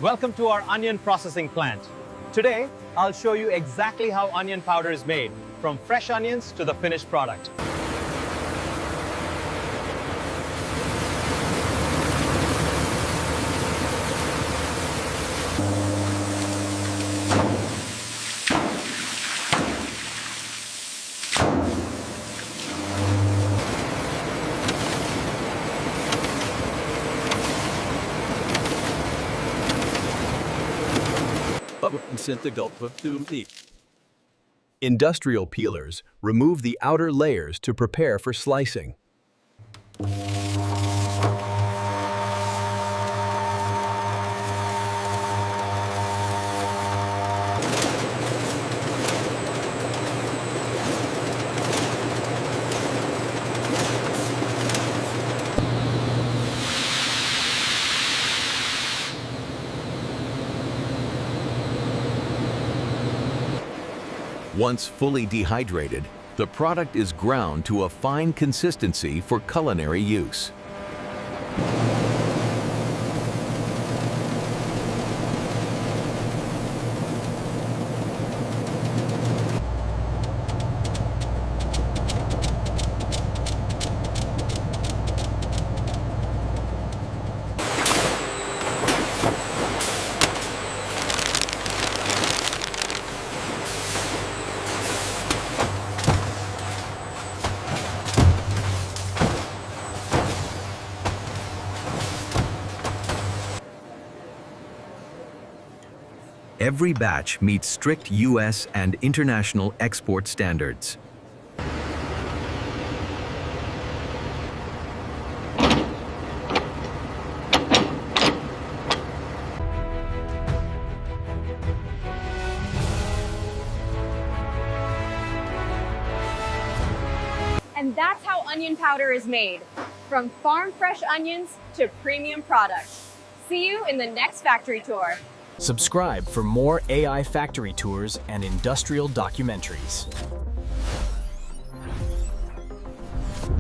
Welcome to our onion processing plant. Today, I'll show you exactly how onion powder is made, from fresh onions to the finished product. Industrial peelers remove the outer layers to prepare for slicing. Once fully dehydrated, the product is ground to a fine consistency for culinary use. Every batch meets strict U.S. and international export standards. And that's how onion powder is made, from farm fresh onions to premium products. See you in the next factory tour. Subscribe for more AI factory tours and industrial documentaries.